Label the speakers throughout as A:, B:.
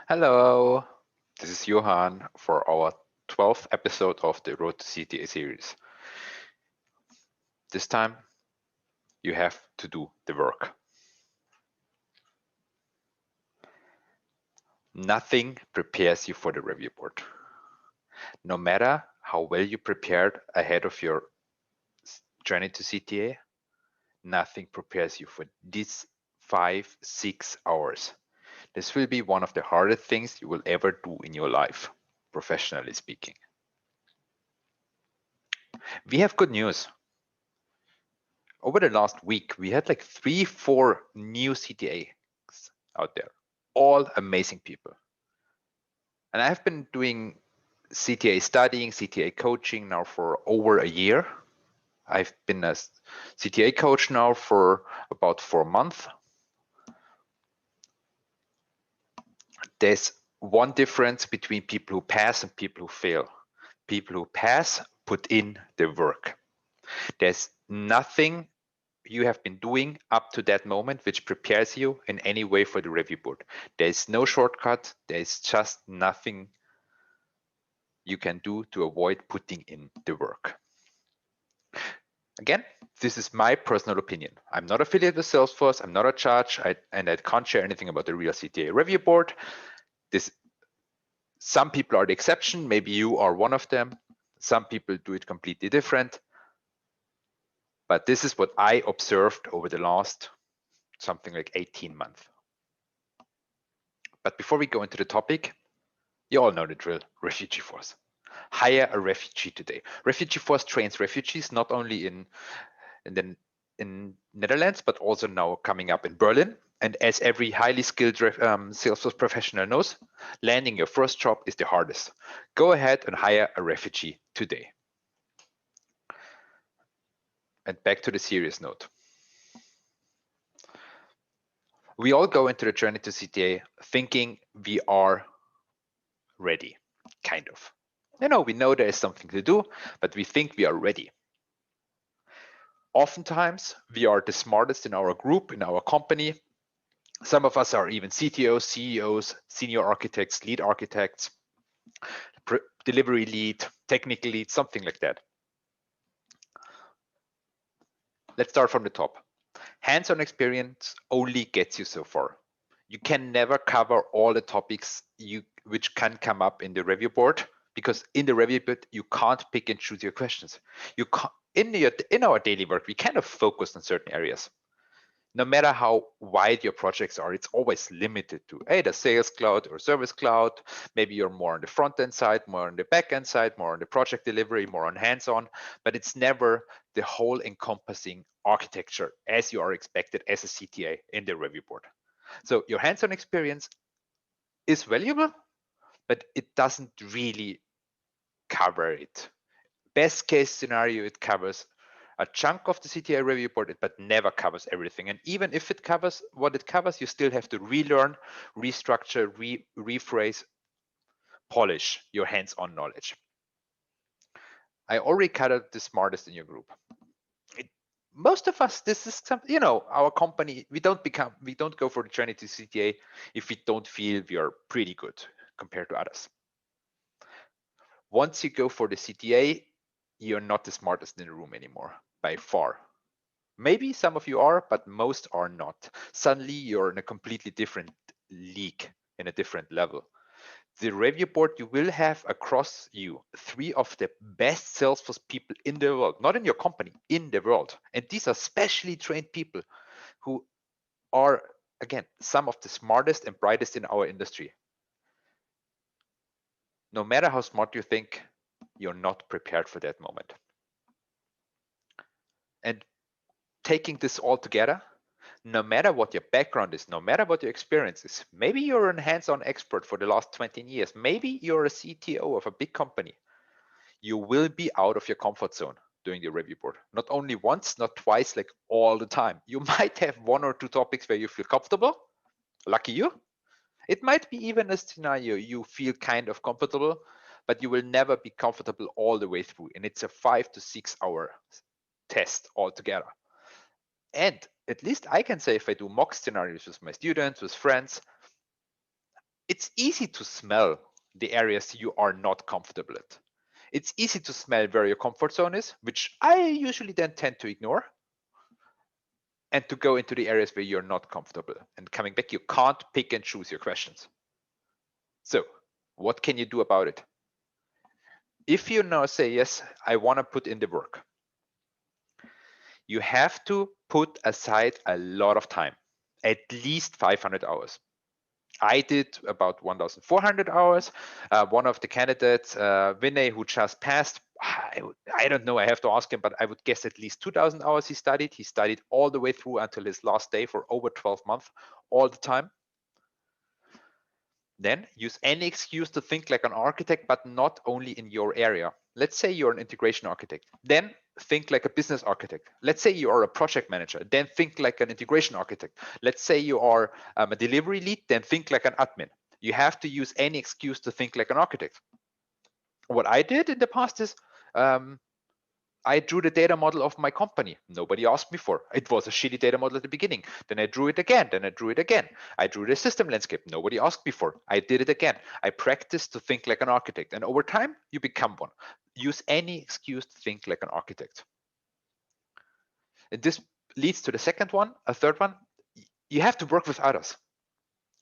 A: Hello, this is Johan for our 12th episode of the Road to CTA series. This time, you have to do the work. Nothing prepares you for the review board. No matter how well you prepared ahead of your journey to CTA, nothing prepares you for these 5-6 hours. This will be one of the hardest things you will ever do in your life, professionally speaking. We have good news. Over the last week, we had like 3-4 new CTAs out there, all amazing people. And I've been doing CTA studying, CTA coaching now for over a year. I've been a CTA coach now for about 4 months. There's one difference between people who pass and people who fail. People who pass put in the work. There's nothing you have been doing up to that moment which prepares you in any way for the review board. There's no shortcut. There's just nothing you can do to avoid putting in the work. Again, this is my personal opinion. I'm not affiliated with Salesforce. I'm not a judge, and I can't share anything about the real CTA review board. Some people are the exception. Maybe you are one of them. Some people do it completely different. But this is what I observed over the last something like 18 months. But before we go into the topic, you all know the drill, Refugee Force. Hire a refugee today. Refugee Force trains refugees not only in Netherlands, but also now coming up in Berlin. And as every highly skilled Salesforce professional knows, landing your first job is the hardest. Go ahead and hire a refugee today. And back to the serious note. We all go into the journey to CTA thinking we are ready, kind of. We know there is something to do, but we think we are ready. Oftentimes, we are the smartest in our group, in our company. Some of us are even CTOs, CEOs, senior architects, lead architects, delivery lead, technical lead, something like that. Let's start from the top. Hands-on experience only gets you so far. You can never cover all the topics which can come up in the review board, because in the review board, you can't pick and choose your questions. In our daily work, we kind of focus on certain areas. No matter how wide your projects are, it's always limited to either Sales Cloud or Service Cloud. Maybe you're more on the front end side, more on the back end side, more on the project delivery, more on hands-on, but it's never the whole encompassing architecture as you are expected as a CTA in the review board. So your hands-on experience is valuable, but it doesn't really cover it. Best case scenario, it covers a chunk of the CTA review board, but never covers everything. And even if it covers what it covers, you still have to relearn, restructure, rephrase, polish your hands-on knowledge. I already covered the smartest in your group. Most of us, this is something, our company, we don't go for the journey to CTA if we don't feel we are pretty good compared to others. Once you go for the CTA, you're not the smartest in the room anymore, by far. Maybe some of you are, but most are not. Suddenly you're in a completely different league, in a different level. The review board you will have across you 3 of the best Salesforce people in the world, not in your company, in the world. And these are specially trained people who are, again, some of the smartest and brightest in our industry. No matter how smart you think, you're not prepared for that moment. And taking this all together, no matter what your background is, no matter what your experience is, maybe you're a hands-on expert for the last 20 years, maybe you're a CTO of a big company, you will be out of your comfort zone doing the review board. Not only once, not twice, like all the time. You might have 1 or 2 topics where you feel comfortable. Lucky you. It might be even a scenario you feel kind of comfortable, but you will never be comfortable all the way through. And it's a 5 to 6 hour test altogether. And at least I can say, if I do mock scenarios with my students, with friends, It's easy to smell the areas you are not comfortable at. It's easy to smell where your comfort zone is, which I usually then tend to ignore, and to go into the areas where you're not comfortable. And coming back, you can't pick and choose your questions. So what can you do about it? If you now say, yes, I want to put in the work, you have to put aside a lot of time, at least 500 hours. I did about 1,400 hours. One of the candidates, Vinay, who just passed, I don't know, I have to ask him, but I would guess at least 2,000 hours he studied. He studied all the way through until his last day for over 12 months, all the time. Then use any excuse to think like an architect, but not only in your area. Let's say you're an integration architect. Then think like a business architect. Let's say you are a project manager. Then think like an integration architect. Let's say you are a delivery lead. Then think like an admin. You have to use any excuse to think like an architect. What I did in the past is I drew the data model of my company. Nobody asked me for. It was a shitty data model at the beginning. Then I drew it again. Then I drew it again. I drew the system landscape. Nobody asked me for. I did it again. I practiced to think like an architect. And over time, you become one. Use any excuse to think like an architect. And this leads to the second one, a third one. You have to work with others.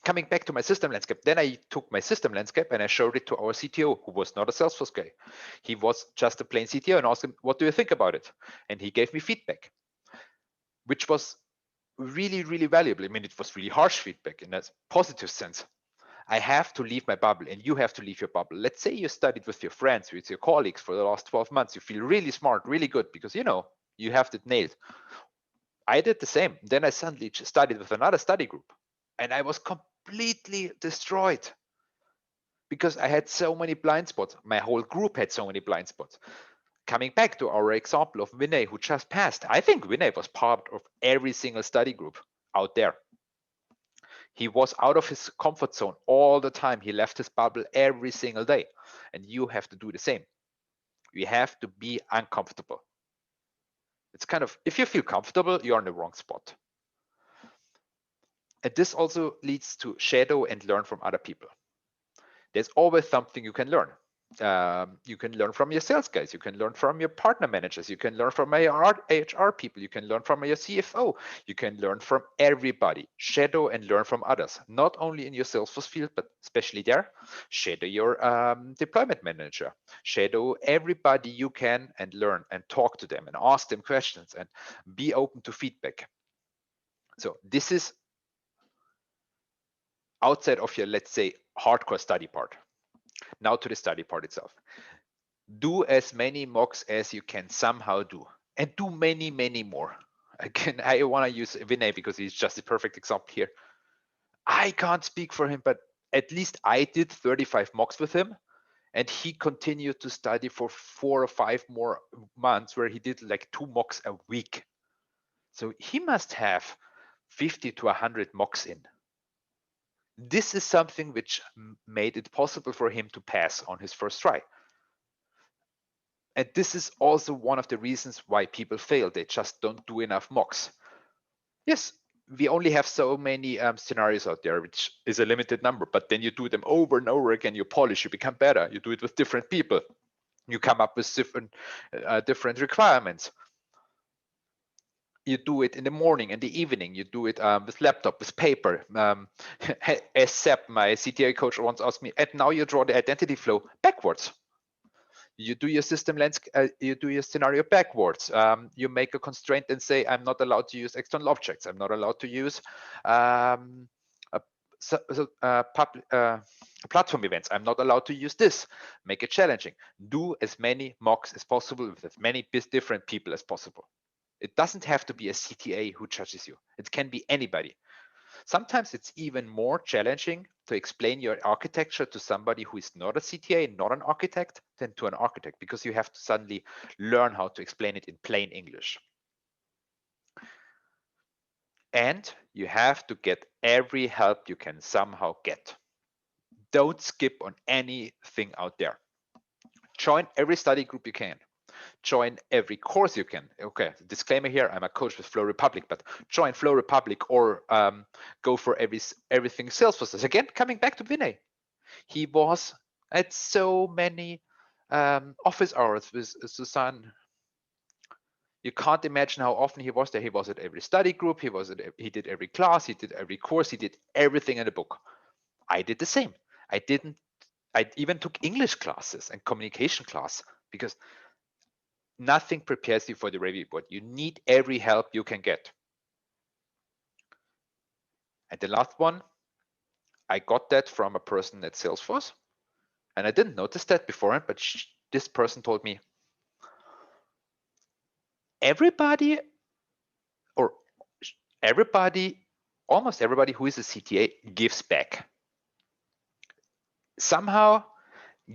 A: Coming back to my system landscape, then I took my system landscape and I showed it to our CTO, who was not a Salesforce guy. He was just a plain CTO, and asked him, what do you think about it? And he gave me feedback, which was really, really valuable. I mean, it was really harsh feedback in a positive sense. I have to leave my bubble and you have to leave your bubble. Let's say you studied with your friends, with your colleagues for the last 12 months. You feel really smart, really good because you have it nailed. I did the same. Then I suddenly studied with another study group and I was completely destroyed because I had so many blind spots. My whole group had so many blind spots. Coming back to our example of Vinay, who just passed, I think Vinay was part of every single study group out there. He was out of his comfort zone all the time. He left his bubble every single day. And you have to do the same. You have to be uncomfortable. It's kind of, if you feel comfortable, you're in the wrong spot. And this also leads to shadow and learn from other people. There's always something you can learn. You can learn from your sales guys. You can learn from your partner managers. You can learn from your HR people. You can learn from your CFO. You can learn from everybody. Shadow and learn from others, not only in your Salesforce field, but especially there. Shadow your deployment manager. Shadow everybody you can and learn and talk to them and ask them questions and be open to feedback. So this is outside of your, let's say, hardcore study part. Now to the study part itself. Do as many mocks as you can somehow do, and do many, many more. Again, I want to use Vinay because he's just the perfect example here. I can't speak for him, but at least I did 35 mocks with him, and he continued to study for 4 or 5 more months where he did like 2 mocks a week. So he must have 50 to 100 mocks in. This is something which made it possible for him to pass on his first try. And this is also one of the reasons why people fail. They just don't do enough mocks. Yes, we only have so many scenarios out there, which is a limited number, but then you do them over and over again, you polish, you become better, you do it with different people. You come up with different requirements. You do it in the morning and the evening. You do it with laptop, with paper. As Sepp, my CTA coach, once asked me, and now you draw the identity flow backwards. You do your system you do your scenario backwards. You make a constraint and say, I'm not allowed to use external objects. I'm not allowed to use platform events. I'm not allowed to use this. Make it challenging. Do as many mocks as possible with as many different people as possible. It doesn't have to be a CTA who judges you. It can be anybody. Sometimes it's even more challenging to explain your architecture to somebody who is not a CTA, not an architect, than to an architect, because you have to suddenly learn how to explain it in plain English. And you have to get every help you can somehow get. Don't skip on anything out there. Join every study group you can. Join every course you can. Okay, disclaimer here, I'm a coach with Flow Republic, but join Flow Republic or go for everything Salesforce does. Again, coming back to Vinay, he was at so many office hours with Susanne. You can't imagine how often he was there. He was at every study group. He did every class. He did every course. He did everything in the book. I did the same. I even took English classes and communication class because nothing prepares you for the review board. You need every help you can get. And the last one, I got that from a person at Salesforce, and I didn't notice that beforehand, but this person told me, everybody, or almost everybody who is a CTA gives back. Somehow,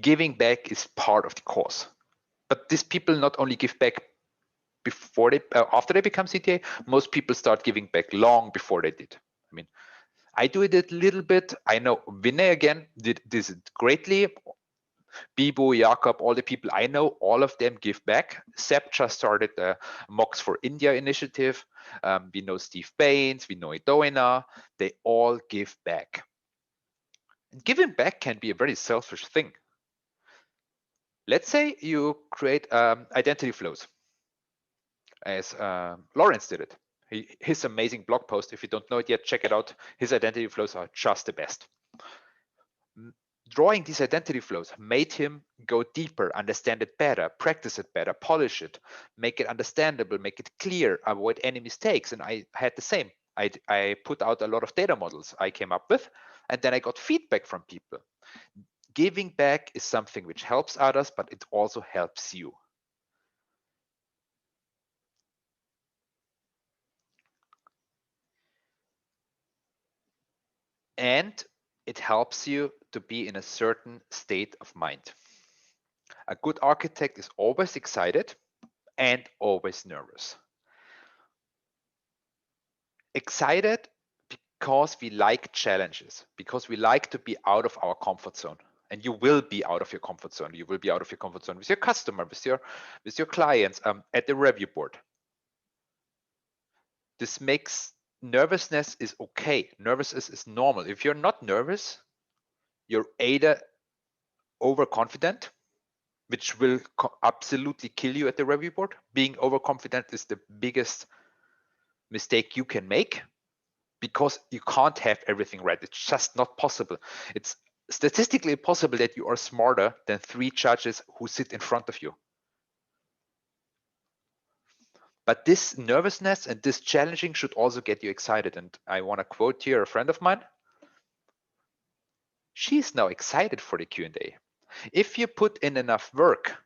A: giving back is part of the course. But these people not only give back before after they become CTA, most people start giving back long before they did. I mean, I do it a little bit. I know Vinay again did this greatly. Bibo, Jakob, all the people I know, all of them give back. Seb just started the Mox for India initiative. We know Steve Baines, we know Idoina. They all give back. And giving back can be a very selfish thing. Let's say you create identity flows, as Lawrence did it. His amazing blog post, if you don't know it yet, check it out. His identity flows are just the best. Drawing these identity flows made him go deeper, understand it better, practice it better, polish it, make it understandable, make it clear, avoid any mistakes. And I had the same. I put out a lot of data models I came up with, and then I got feedback from people. Giving back is something which helps others, but it also helps you. And it helps you to be in a certain state of mind. A good architect is always excited and always nervous. Excited because we like challenges, because we like to be out of our comfort zone. And you will be out of your comfort zone. You will be out of your comfort zone with your customer, with your clients, at the review board. This makes nervousness is okay. Nervousness is normal. If you're not nervous, you're either overconfident, which will absolutely kill you at the review board. Being overconfident is the biggest mistake you can make because you can't have everything right. It's just not possible. It's statistically possible that you are smarter than 3 judges who sit in front of you. But this nervousness and this challenging should also get you excited. And I want to quote here a friend of mine. She's now excited for the Q&A. If you put in enough work,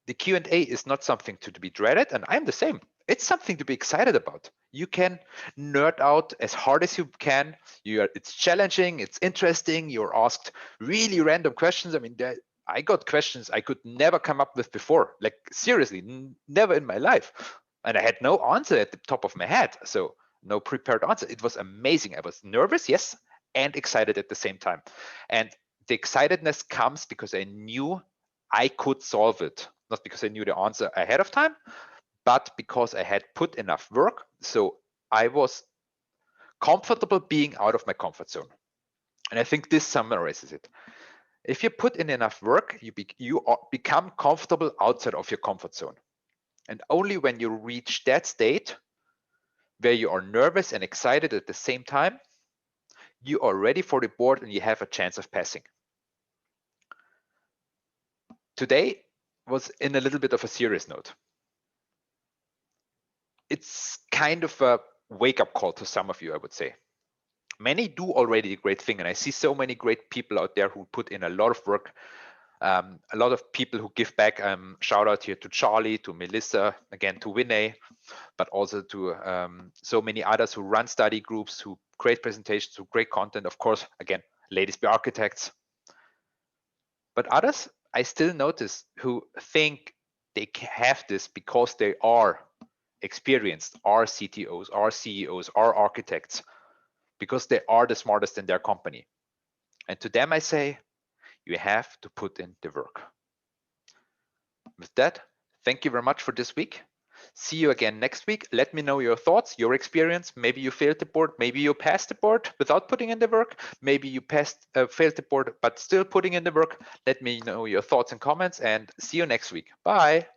A: the Q&A is not something to be dreaded, and I'm the same. It's something to be excited about. You can nerd out as hard as you can. It's challenging, it's interesting. You're asked really random questions. I mean, I got questions I could never come up with before. Like seriously, never in my life. And I had no answer at the top of my head. So no prepared answer. It was amazing. I was nervous, yes, and excited at the same time. And the excitedness comes because I knew I could solve it. Not because I knew the answer ahead of time, but because I had put enough work. So I was comfortable being out of my comfort zone. And I think this summarizes it. If you put in enough work, you become comfortable outside of your comfort zone. And only when you reach that state where you are nervous and excited at the same time, you are ready for the board and you have a chance of passing. Today was in a little bit of a serious note. It's kind of a wake-up call to some of you, I would say. Many do already a great thing, and I see so many great people out there who put in a lot of work, a lot of people who give back. Shout out here to Charlie, to Melissa, again to Vinay, but also to so many others who run study groups, who create presentations, who create content. Of course, again, ladies be architects. But others, I still notice who think they have this because they are experienced, are CTOs, are CEOs, are architects, because they are the smartest in their company. And to them, I say, you have to put in the work. With that, Thank you very much for this week. See you again next week. Let me know your thoughts, your experience. Maybe you failed the board. Maybe you passed the board without putting in the work. Maybe you failed the board, but still putting in the work. Let me know your thoughts and comments, and see you next week. Bye.